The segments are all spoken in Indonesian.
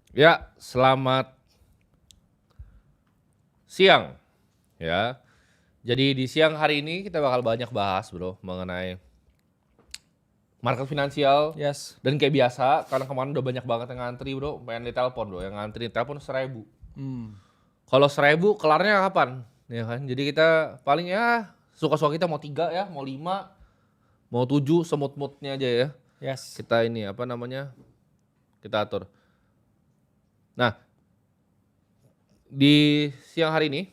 Ya, selamat siang ya. Jadi di siang hari ini kita bakal banyak bahas bro mengenai market finansial Yes. dan kayak biasa karena kemarin udah banyak banget yang ngantri bro, pengen ditelepon bro, yang ngantri telepon 1.000. Hmm. Kalau 1.000 kelarnya kapan? Ya kan. Jadi kita paling ya suka-suka kita mau 3 ya, mau 5, mau 7 semut-mutnya aja ya. Yes. Kita ini apa namanya? Kita atur. Nah, di siang hari ini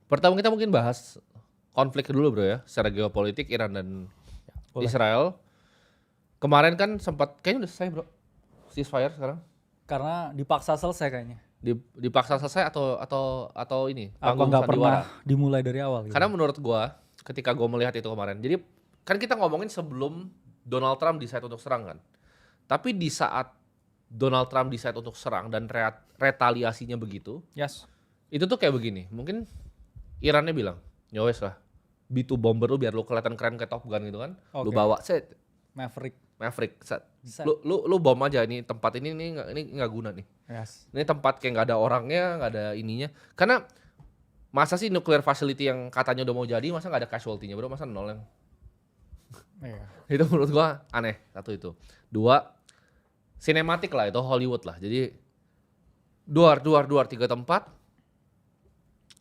pertama kita mungkin bahas konflik dulu bro ya, secara geopolitik Iran dan Boleh. Israel. Kemarin kan sempat kayaknya udah selesai bro, ceasefire sekarang. Karena dipaksa selesai kayaknya. Dipaksa selesai atau ini Apa panggung nggak pernah sandiwara. dimulai dari awal gitu? Karena menurut gua ketika gua melihat itu kemarin, jadi kan kita ngomongin sebelum Donald Trump decide untuk serang kan. Tapi di saat Donald Trump decide untuk serang dan retaliasinya begitu, Yes. itu tuh kayak begini. Mungkin Irannya bilang, ya wes lah, B2 bomber lu biar lu kelihatan keren kayak Top Gun gitu kan. Lu Oke. bawa set Maverick. set. Set. Lu bom aja ini tempat ini nggak guna nih. Yes. Ini tempat kayak nggak ada orangnya, nggak ada ininya. Karena masa sih nuclear facility yang katanya udah mau jadi, masa nggak ada casualty-nya bro, masa nol yang. Iya. Itu menurut gua aneh, satu itu. Dua, sinematik lah itu Hollywood lah. Jadi duar, 3 tempat.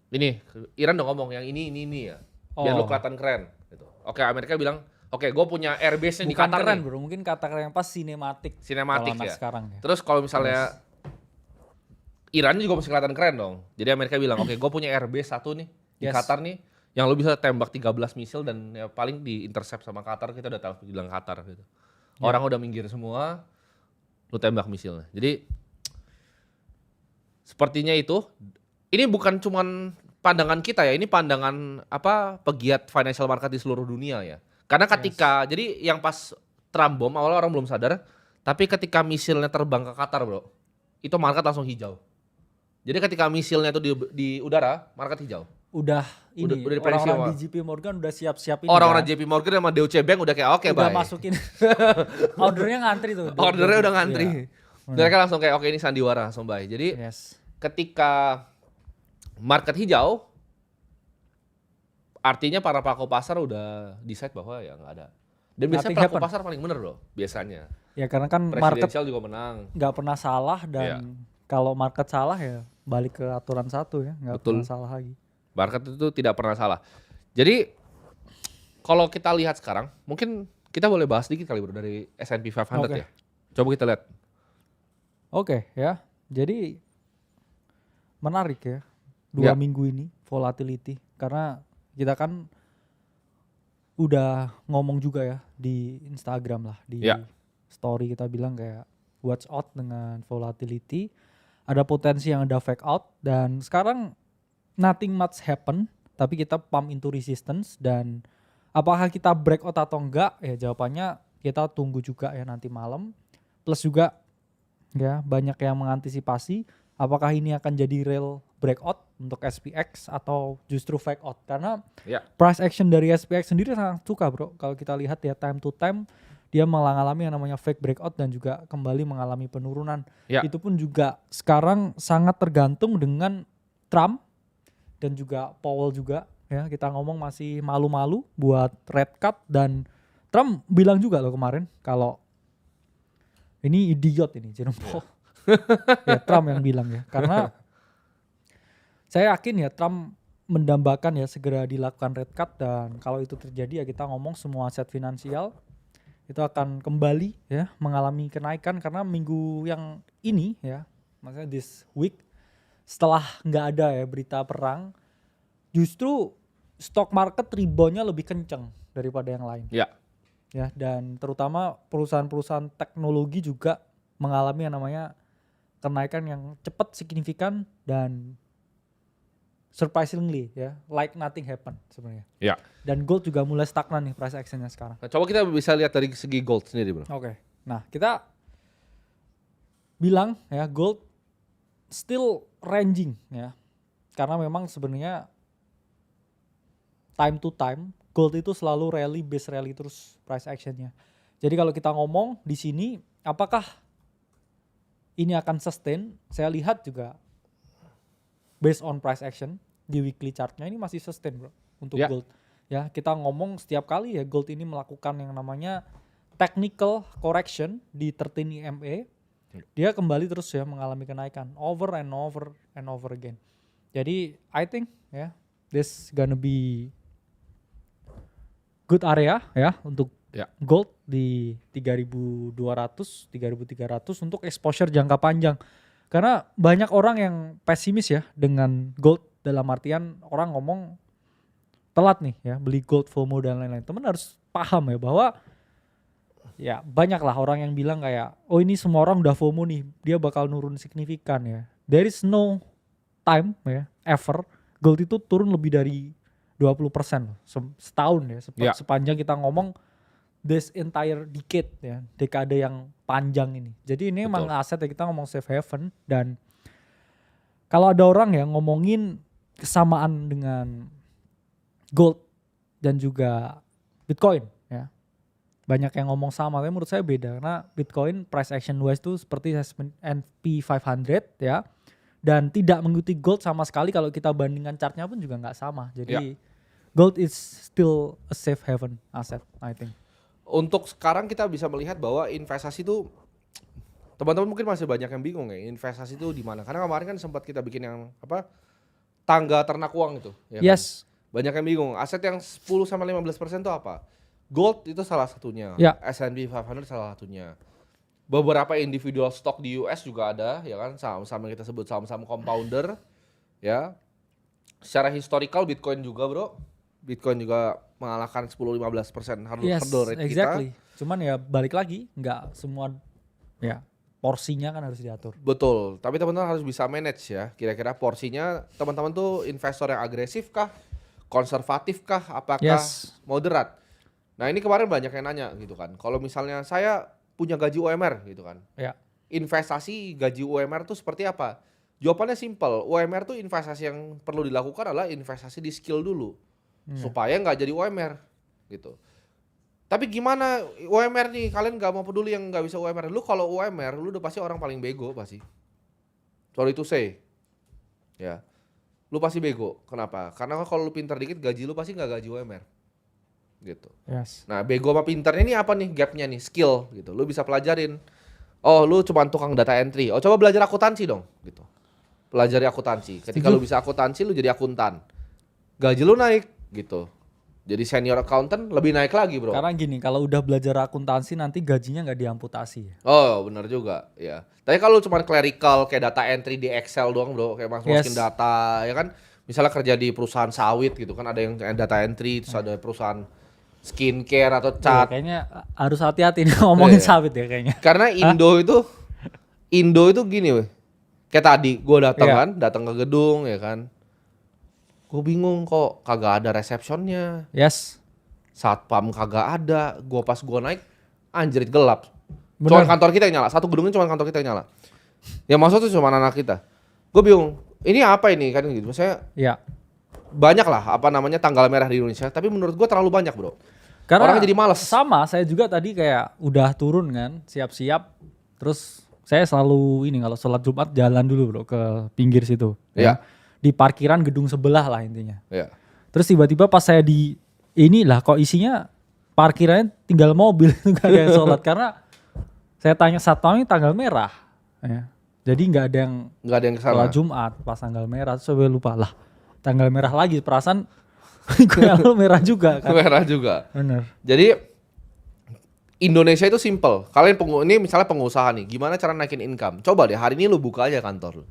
Ini Iran udah ngomong yang ini ya. Biar lu Oh. kelihatan keren gitu. Oke, Amerika bilang, "Oke, gue punya airbase-nya di Bukan Qatar keren nih." bro, mungkin kata keren yang pas sinematik. Sinematik Kalau anak ya. sekarang ya. Terus kalau misalnya Iran juga mesti kelihatan keren dong. Jadi Amerika bilang, "Oke, gue punya airbase satu nih di Yes. Qatar nih yang lu bisa tembak 13 misil dan ya paling di intercept sama Qatar, kita udah tahu bilang Qatar gitu." Orang udah minggir semua, lu tembak misilnya. Jadi sepertinya itu ini bukan cuman pandangan kita ya, ini pandangan apa pegiat financial market di seluruh dunia ya. Karena ketika jadi yang pas Trump bom awalnya orang belum sadar, tapi ketika misilnya terbang ke Qatar, Bro. Itu market langsung hijau. Jadi ketika misilnya itu di udara, market hijau. Udah ini Udah diprediksi orang-orang sama di JP Morgan udah siap-siap ini orang-orang kan. JP Morgan sama Deutsche Bank udah kayak oke, Udah bye. masukin ordernya ngantri tuh. Ordernya udah ngantri. Iya. Mereka langsung kayak oke ini sandiwara langsung bye. Jadi Yes. ketika market hijau, artinya para pelaku pasar udah decide bahwa ya nggak ada. Dan biasanya Nothing pelaku happen. pasar paling bener loh, biasanya. Ya karena kan market Presidensial juga menang. nggak pernah salah dan kalau market salah ya balik ke aturan satu ya, nggak Betul. pernah salah lagi. Market itu tidak pernah salah. Jadi kalau kita lihat sekarang, mungkin kita boleh bahas dikit kali bro dari S&P 500 Oke. ya. Coba kita lihat. Oke ya, jadi menarik ya 2 Ya. minggu ini volatility karena kita kan udah ngomong juga ya di Instagram lah, di Ya. story kita bilang kayak watch out dengan volatility, ada potensi yang ada fake out dan sekarang nothing much happen tapi kita pump into resistance dan apakah kita breakout atau enggak ya jawabannya kita tunggu juga ya nanti malam, plus juga ya banyak yang mengantisipasi apakah ini akan jadi real breakout untuk SPX atau justru fake out karena Ya. price action dari SPX sendiri sangat suka bro. Kalau kita lihat ya time to time dia mengalami yang namanya fake breakout dan juga kembali mengalami penurunan. Ya. Itu pun juga sekarang sangat tergantung dengan Trump dan juga Powell juga ya. Kita ngomong masih malu-malu buat rate cut dan Trump bilang juga loh kemarin kalau ini idiot ini Jerome Powell. Ya Trump yang bilang ya. Karena saya yakin ya Trump mendambakan ya segera dilakukan rate cut dan kalau itu terjadi ya kita ngomong semua aset finansial itu akan kembali ya mengalami kenaikan karena minggu yang ini ya maksudnya this week setelah nggak ada ya berita perang justru stock market reboundnya lebih kenceng daripada yang lain Ya. ya dan terutama perusahaan-perusahaan teknologi juga mengalami yang namanya kenaikan yang cepat signifikan dan surprisingly ya like nothing happen sebenarnya. Ya. Dan gold juga mulai stagnan nih price actionnya sekarang. Nah, coba kita bisa lihat dari segi gold sendiri bro. Oke. Nah kita bilang ya gold still ranging ya karena memang sebenarnya time to time gold itu selalu rally base rally terus price actionnya. Jadi kalau kita ngomong di sini apakah ini akan sustain, saya lihat juga based on price action di weekly chartnya ini masih sustain bro untuk Ya. gold. Ya kita ngomong setiap kali ya gold ini melakukan yang namanya technical correction di 13 EMA, dia kembali terus ya mengalami kenaikan over and over again. Jadi I think ya this gonna be good area ya untuk Ya. gold di 3.200, 3.300 untuk exposure jangka panjang. Karena banyak orang yang pesimis ya dengan gold, dalam artian orang ngomong telat nih ya beli gold, FOMO dan lain-lain. Teman harus paham ya bahwa ya banyak lah orang yang bilang kayak oh ini semua orang udah FOMO nih, dia bakal nurun signifikan ya. There is no time ya ever gold itu turun lebih dari 20% loh, setahun ya, sepanjang kita ngomong this entire decade ya, dekade yang panjang ini. Jadi ini emang aset ya, kita ngomong safe haven. Dan kalau ada orang yang ngomongin kesamaan dengan gold dan juga Bitcoin ya, banyak yang ngomong sama, tapi menurut saya beda karena Bitcoin price action wise itu seperti S&P 500 ya, dan tidak mengikuti gold sama sekali. Kalau kita bandingkan chartnya pun juga nggak sama. Jadi gold is still a safe haven asset I think. Untuk sekarang kita bisa melihat bahwa investasi itu, teman-teman mungkin masih banyak yang bingung ya investasi itu di mana. Karena kemarin kan sempat kita bikin yang apa, tangga ternak uang itu. Ya kan? Yes. Banyak yang bingung. Aset yang 10-15% itu apa? Gold itu salah satunya. Ya. S&P 500 salah satunya. Beberapa individual stock di US juga ada, ya kan? Saham-saham yang kita sebut saham-saham compounder, ya. Secara historical Bitcoin juga, bro. Bitcoin juga mengalahkan 10-15% hurdle rate exactly. kita. Cuman ya balik lagi, nggak semua ya porsinya kan harus diatur. Betul, tapi teman-teman harus bisa manage ya. Kira-kira porsinya teman-teman tuh investor yang agresif kah? Konservatif kah? Apakah moderat? Nah ini kemarin banyak yang nanya gitu kan. Kalau misalnya saya punya gaji UMR gitu kan. Ya. Investasi gaji UMR tuh seperti apa? Jawabannya simple. UMR tuh investasi yang perlu dilakukan adalah investasi di skill dulu. Supaya nggak jadi UMR gitu. Tapi gimana UMR nih, kalian nggak mau peduli yang nggak bisa UMR. Lu kalau UMR lu udah pasti orang paling bego pasti. Sorry to say. Ya. Lu pasti bego. Kenapa? Karena kalau lu pintar dikit gaji lu pasti nggak gaji UMR. Gitu. Yes. Nah, bego sama pintarnya ini apa nih gapnya nih? Skill gitu. Lu bisa pelajarin. Oh, lu cuma tukang data entry. Oh, coba belajar akuntansi dong gitu. Pelajari akuntansi. Ketika lu bisa akuntansi, lu jadi akuntan. Gaji lu naik gitu. Jadi senior accountant lebih naik lagi, bro. Karena gini, kalau udah belajar akuntansi nanti gajinya nggak diamputasi. Oh, benar juga, ya. Tapi kalau cuma clerical kayak data entry di Excel doang, bro, kayak masukin data, ya kan? Misalnya kerja di perusahaan sawit gitu kan, ada yang data entry, terus ada perusahaan skincare atau cat. Kayaknya harus hati-hati nih ngomongin sawit ya kayaknya. Karena Indo itu gini, weh. Kayak tadi gue datang ke gedung, ya kan? Gue bingung kok kagak ada resepsionnya. Yes. Satpam kagak ada. Pas gue naik, anjrit gelap. Cuma kantor kita yang nyala. Satu gedungnya cuma kantor kita yang nyala. Yang masuk tuh cuma anak kita. Gue bingung. Ini apa ini kan gitu. Maksudnya banyak lah apa namanya tanggal merah di Indonesia. Tapi menurut gue terlalu banyak, bro. Karena orang jadi malas. Sama, saya juga tadi kayak udah turun kan, siap-siap. Terus saya selalu ini kalau sholat Jumat jalan dulu bro ke pinggir situ. Iya. Di parkiran gedung sebelah lah intinya. Iya. Terus tiba-tiba pas saya di inilah kok isinya parkirannya tinggal mobil itu gak ada yang sholat karena saya tanya satpam ini tanggal merah. Ya. Jadi nggak ada yang kesana. Sholat Jumat pas tanggal merah. Terus saya lupa lah tanggal merah lagi perasaan merah juga kan. Merah juga. Bener. Jadi Indonesia itu simple. Kalian ini misalnya pengusaha nih, gimana cara naikin income? Coba deh hari ini lu buka aja kantor lu.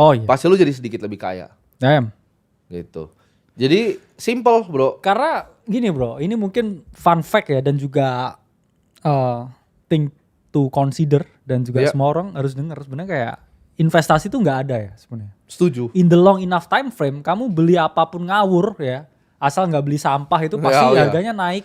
Oh iya. Pasti lu jadi sedikit lebih kaya. Damn. Gitu. Jadi simple, bro. Karena gini, bro, ini mungkin fun fact ya dan juga thing to consider dan juga semua orang harus dengar sebenarnya kayak investasi itu nggak ada ya sebenarnya. Setuju. In the long enough time frame, kamu beli apapun ngawur ya, asal nggak beli sampah itu pasti harganya naik.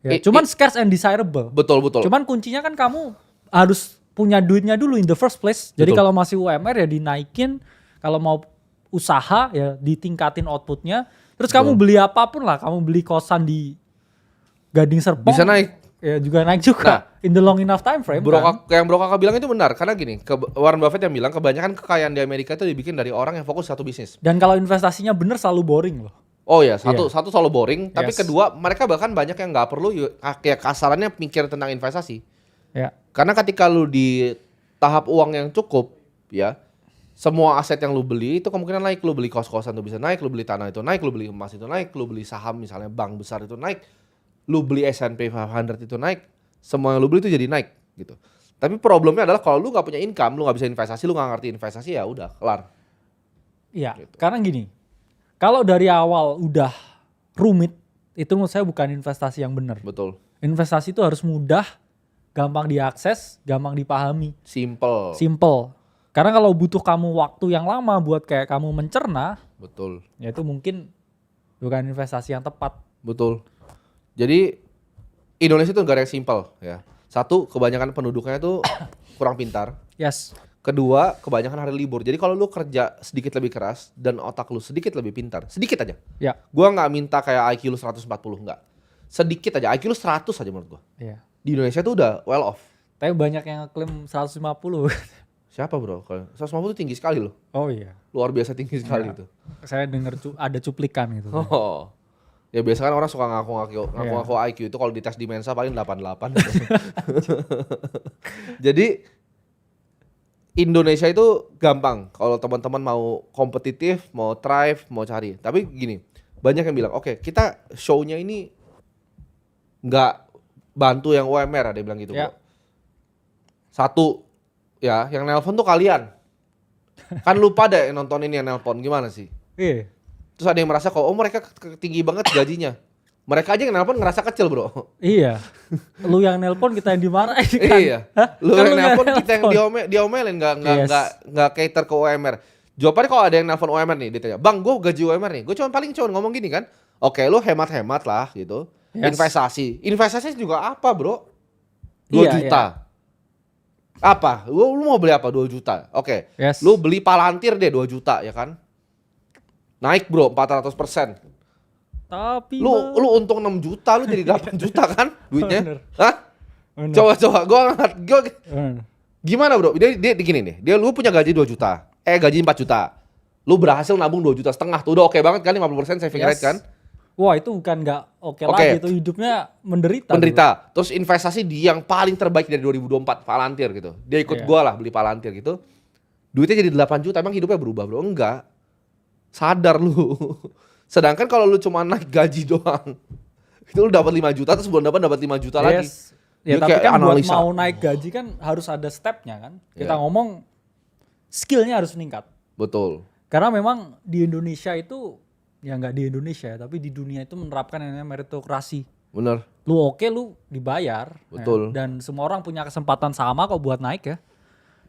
Ya, cuman scarce and desirable. Betul. Cuman kuncinya kan kamu harus punya duitnya dulu in the first place. Jadi kalau masih UMR ya dinaikin, kalau mau usaha ya ditingkatin outputnya. Terus kamu beli apapun lah, kamu beli kosan di Gading Serpong bisa naik. ya juga naik juga. Nah, In the long enough time frame kan. Yang Bro Kakak bilang itu benar karena gini, Warren Buffett yang bilang kebanyakan kekayaan di Amerika itu dibikin dari orang yang fokus satu bisnis. Dan kalau investasinya bener selalu boring loh. Oh ya, satu selalu boring, tapi Yes. kedua mereka bahkan banyak yang nggak perlu kayak kasarannya mikir tentang investasi. Ya. Karena ketika lu di tahap uang yang cukup, ya, semua aset yang lu beli itu kemungkinan naik. Lu beli kos-kosan itu bisa naik, lu beli tanah itu naik, lu beli emas itu naik, lu beli saham misalnya bank besar itu naik, lu beli S&P 500 itu naik, semua yang lu beli itu jadi naik gitu. Tapi problemnya adalah kalau lu nggak punya income, lu nggak bisa investasi, lu nggak ngerti investasi ya udah kelar. Iya, Gitu. karena gini, kalau dari awal udah rumit, itu menurut saya bukan investasi yang benar. Betul. Investasi itu harus mudah, gampang diakses, gampang dipahami, Simple. simple. Karena kalau butuh kamu waktu yang lama buat kayak kamu mencerna, Betul. ya itu mungkin bukan investasi yang tepat. Betul. Jadi Indonesia itu negara yang simple ya. Satu, kebanyakan penduduknya itu kurang pintar. Yes. Kedua, kebanyakan hari libur. Jadi kalau lu kerja sedikit lebih keras dan otak lu sedikit lebih pintar, sedikit aja. Ya. Gua nggak minta kayak IQ lu 140, enggak. Sedikit aja, IQ lu 100 aja menurut gua. Iya. Di Indonesia tuh udah well off. Tapi banyak yang ngeklaim 150. Siapa bro? Kalau 150 tuh tinggi sekali loh. Oh iya. Luar biasa tinggi sekali Ya. itu. Saya dengar ada cuplikan gitu. Oh. Ya biasa kan orang suka ngaku-ngaku IQ itu kalau dites di Mensa paling 88. Jadi Indonesia itu gampang kalau teman-teman mau kompetitif, mau thrive, mau cari. Tapi gini, banyak yang bilang, oke, kita show-nya ini nggak bantu yang UMR, ada yang bilang gitu. Ya. Bro. Satu, ya, yang nelpon tuh kalian. Kan lupa deh yang nonton ini yang nelpon, gimana sih? Iya. Terus ada yang merasa kok, oh mereka tinggi banget gajinya. Mereka aja yang nelpon ngerasa kecil bro. Iya. Lu yang nelpon kita yang dimarahin kan. Iya. Lu Kan yang nelpon nelpon. kita yang diomelin nggak cater ke UMR. Jawabannya kalau ada yang nelpon UMR nih ditanya, "Bang, gue gaji UMR nih." Gue paling ngomong gini kan. Oke, lu hemat-hemat lah gitu. Yes. Investasi juga apa, Bro? 2 Iya, juta. Apa? Lu mau beli apa 2 juta? Oke. Yes. Lu beli Palantir deh 2 juta ya kan? Naik, Bro, 400%. Tapi Lu untung 6 juta, lu jadi 8 juta kan duitnya? Bener. Hah? Bener. Coba gua Bener. gimana bro? Dia gini nih, lu punya gaji 2 juta, gaji 4 juta. Lu berhasil nabung 2,5 juta, tuh udah oke banget kan 50% saving rate kan? Wah itu bukan nggak oke Oke. lagi, itu hidupnya menderita. Menderita. Terus investasi di yang paling terbaik dari 2024, Palantir gitu. Dia ikut Iya. gua lah beli Palantir gitu. Duitnya jadi 8 juta, emang hidupnya berubah bro? Enggak. Sadar lu. Sedangkan kalau lu cuma naik gaji doang, itu lu dapat 5 juta, terus bulan depan dapat 5 juta lagi. Yes. Ya Dia tapi kayak kan buat analisa. mau naik gaji kan harus ada stepnya kan. Kita Iya. ngomong skillnya harus meningkat. Betul. Karena memang di Indonesia itu, ya nggak di Indonesia ya, tapi di dunia itu menerapkan yang namanya meritokrasi. Bener. Lu oke lu dibayar. Betul. Ya. Dan semua orang punya kesempatan sama kok buat naik ya.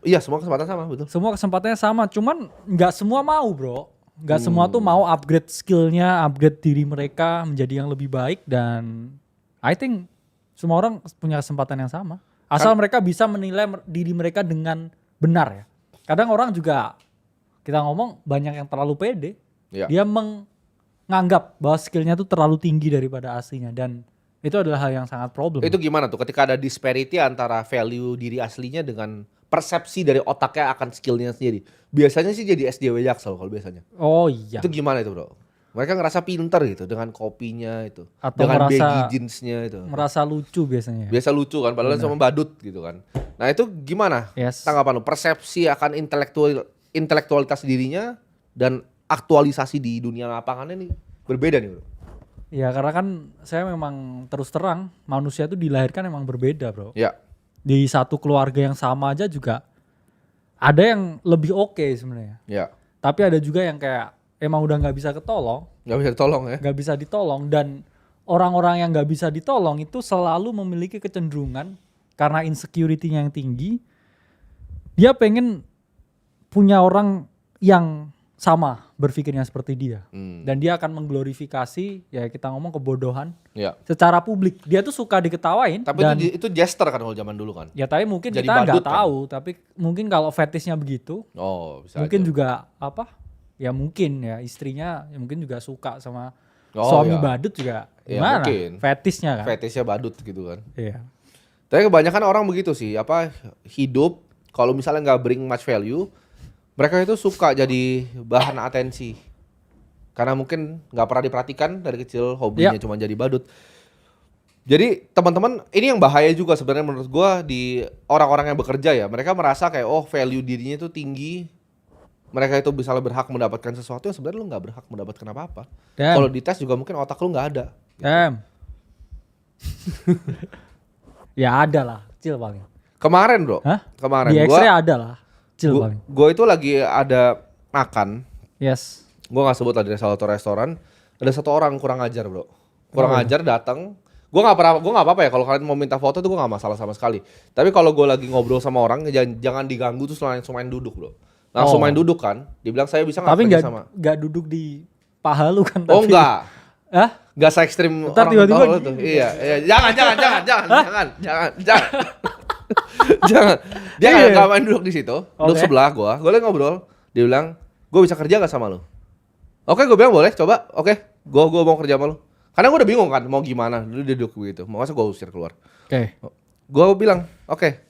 Iya, semua kesempatan sama, betul. Semua kesempatannya sama, cuman nggak semua mau bro. Nggak semua tuh mau upgrade skillnya, upgrade diri mereka menjadi yang lebih baik. Dan I think semua orang punya kesempatan yang sama. Asal mereka bisa menilai diri mereka dengan benar ya. Kadang orang juga, kita ngomong banyak yang terlalu pede. Iya. Dia menganggap bahwa skillnya tuh terlalu tinggi daripada aslinya. Dan itu adalah hal yang sangat problem. Itu gimana tuh ketika ada disparity antara value diri aslinya dengan persepsi dari otaknya akan skillnya sendiri. Biasanya sih jadi SJW Jaksel kalau biasanya. Oh iya. Itu gimana itu bro? Mereka ngerasa pinter gitu dengan kopinya itu. Atau dengan merasa- baggy jeansnya itu. Merasa lucu biasanya. Biasa lucu kan, padahal sama badut gitu kan. Nah itu gimana Yes. tanggapan lu? Persepsi akan intelektualitas dirinya dan aktualisasi di dunia lapangannya nih berbeda nih bro. Ya karena kan saya memang terus terang manusia itu dilahirkan emang berbeda bro. Ya, Di satu keluarga yang sama aja juga ada yang lebih oke sebenarnya. ya. Tapi ada juga yang kayak emang udah nggak bisa ketolong, Gak bisa ditolong ya. nggak bisa ditolong. Dan orang-orang yang nggak bisa ditolong itu selalu memiliki kecenderungan karena insecurity-nya yang tinggi, dia pengen punya orang yang sama berpikirnya seperti dia. Dan dia akan mengglorifikasi, ya kita ngomong kebodohan Ya. secara publik. Dia tuh suka diketawain. Tapi dan itu jester kan kalau zaman dulu kan. ya tapi mungkin jadi kita nggak badut kan? tahu. Tapi mungkin kalau fetishnya begitu, Oh, bisa mungkin aja. juga apa? Ya mungkin ya istrinya ya mungkin juga suka sama suami iya. badut juga Iya, gimana? mungkin. Fetishnya kan. Fetishnya badut gitu kan. Iya. Tapi kebanyakan orang begitu sih, hidup kalau misalnya nggak bring much value, mereka itu suka jadi bahan atensi. Karena mungkin nggak pernah diperhatikan dari kecil, hobinya cuma jadi badut. Jadi teman-teman, ini yang bahaya juga sebenarnya menurut gua di orang-orang yang bekerja ya. Mereka merasa kayak value dirinya itu tinggi. Mereka itu bisa berhak mendapatkan sesuatu yang sebenarnya lu nggak berhak mendapatkan apa-apa. Damn. Kalau dites juga mungkin otak lu nggak ada. Ya ada lah, kecil paling. Kemarin bro, Hah? kemarin Di gua X-ray ada lah, kecil paling. gue itu lagi ada makan. Yes. Gue nggak sebut lah di salah satu restoran. Ada satu orang kurang ajar bro, kurang ajar datang. Gue nggak apa-apa ya kalau kalian mau minta foto tuh gue nggak masalah sama sekali. Tapi kalau gue lagi ngobrol sama orang jangan diganggu terus langsung main duduk bro. Langsung main duduk kan. Dibilang saya bisa nggak Tapi kerja sama. nggak duduk di paha lu kan? Oh tapi. enggak. Hah? Gak se ekstrim Ntar orang tiba-tiba tahu lu gini. tuh. Iya. Jangan. Jangan. Dia Iya. nggak main duduk di situ. Duduk Oke. sebelah gue lagi ngobrol. Dia bilang, gue bisa kerja gak sama lu? Oke, gue bilang boleh. Coba. Oke, gue mau kerja sama lu. Karena gue udah bingung kan mau gimana. Dulu dia duduk begitu. Masa gue usir keluar. Oke. Gue bilang, oke.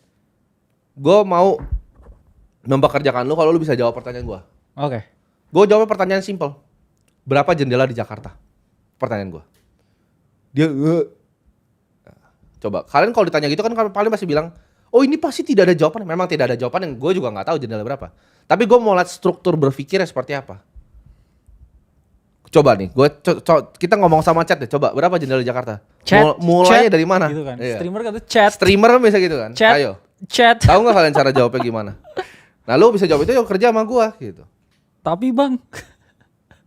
Gue mau mempekerjakan lu kalau lu bisa jawab pertanyaan gue. Oke. Gue jawab pertanyaan simple. Berapa jendela di Jakarta? Pertanyaan gue. Dia coba. Kalian kalau ditanya gitu kan paling pasti bilang, oh ini pasti tidak ada jawaban. Memang tidak ada jawaban yang gue juga nggak tahu jendela berapa. Tapi gue mau lihat struktur berpikirnya seperti apa. Coba nih, kita ngomong sama chat deh. Coba berapa jendela di Jakarta? Chat. Mulainya Chat, dari mana? Gitu kan. Iya. Streamer kan tuh chat. Streamer kan bisa gitu kan? Chat. Ayo. Chat. Tahu nggak kalian cara jawabnya gimana? Nah lu bisa jawab itu yuk kerja sama gue gitu. Tapi bang.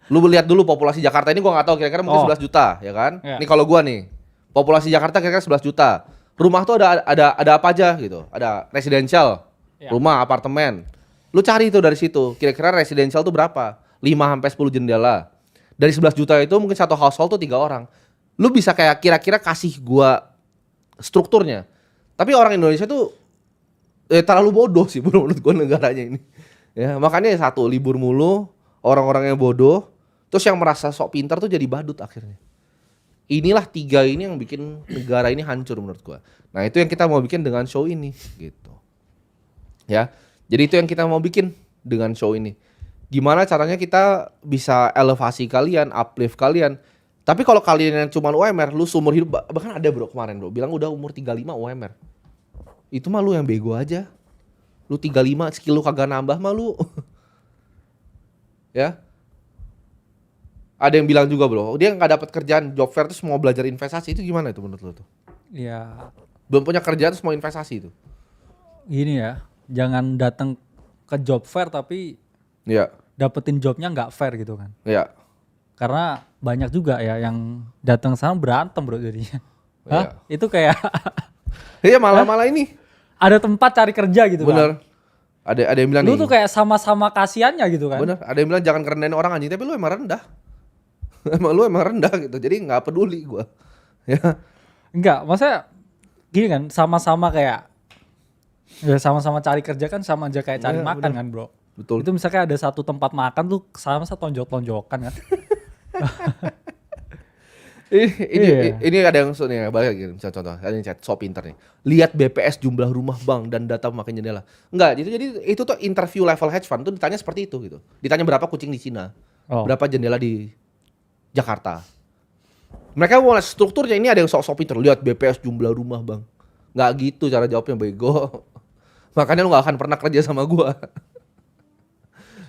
Lu lihat dulu populasi Jakarta ini gua nggak tahu kira-kira mungkin 11 juta ya kan? Iya. Ini kalau gua nih. Populasi Jakarta kira-kira 11 juta. Rumah tuh ada apa aja gitu. Ada residential, Iya. rumah, apartemen. Lu cari itu dari situ. Kira-kira residential tuh berapa? 5 sampai 10 jendela. Dari 11 juta itu mungkin satu household tuh 3 orang. Lu bisa kayak kira-kira kasih gua strukturnya. Tapi orang Indonesia tuh terlalu bodoh sih menurut gua negaranya ini. Ya, makanya satu libur mulu, orang-orang yang bodoh. Terus yang merasa sok pintar tuh jadi badut akhirnya. Inilah 3 ini yang bikin negara ini hancur menurut gua. Nah itu yang kita mau bikin dengan show ini gitu. Ya, jadi itu yang kita mau bikin dengan show ini. Gimana caranya kita bisa elevasi kalian, uplift kalian. Tapi kalau kalian yang cuma UMR, lu seumur hidup, bahkan ada bro kemarin bro, bilang udah umur 35 UMR. Itu mah lu yang bego aja. Lu 35, skill lu kagak nambah mah lu. Ya. Ada yang bilang juga bro, dia nggak dapat kerjaan job fair terus mau belajar investasi, itu gimana itu menurut lo tuh? Ya Belum punya kerjaan terus mau investasi itu? gini ya. Jangan datang ke job fair tapi Iya, dapetin jobnya nggak fair gitu kan. iya, Karena banyak juga ya yang datang sana berantem bro jadinya. Iya. Hah? Itu kayak Iya malah ini, ada tempat cari kerja gitu bener. kan. Ada yang bilang Lu nih, tuh kayak sama-sama kasihannya gitu kan. bener. Ada yang bilang jangan kerendahin orang anjing, tapi lu emang rendah. Lu emang rendah gitu, jadi nggak peduli gua. Ya, Enggak, maksudnya gini kan sama-sama kayak ya sama-sama cari kerja kan sama aja kayak cari Iya, makan bener. kan bro. betul. Itu misalnya ada satu tempat makan tuh sama tonjok-tonjokan kan. Ini ada yang nih balik lagi misalnya contoh ada yang chat so pinter nih, lihat BPS jumlah rumah bang dan data makin jendela. Enggak gitu, jadi itu tuh interview level hedge fund tuh ditanya seperti itu gitu, ditanya berapa kucing di Cina, berapa jendela di Jakarta. Mereka mau lihat strukturnya, ini ada yang sok-sok pinter, lihat BPS jumlah rumah bang. Nggak gitu cara jawabnya bego. Makanya lu nggak akan pernah kerja sama gua.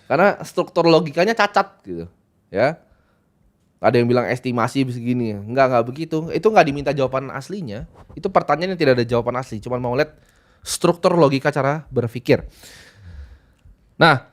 Karena struktur logikanya cacat gitu ya. Ada yang bilang estimasi segini, nggak begitu. Itu nggak diminta jawaban aslinya. Itu pertanyaan yang tidak ada jawaban asli. Cuma mau lihat struktur logika cara berpikir. Nah,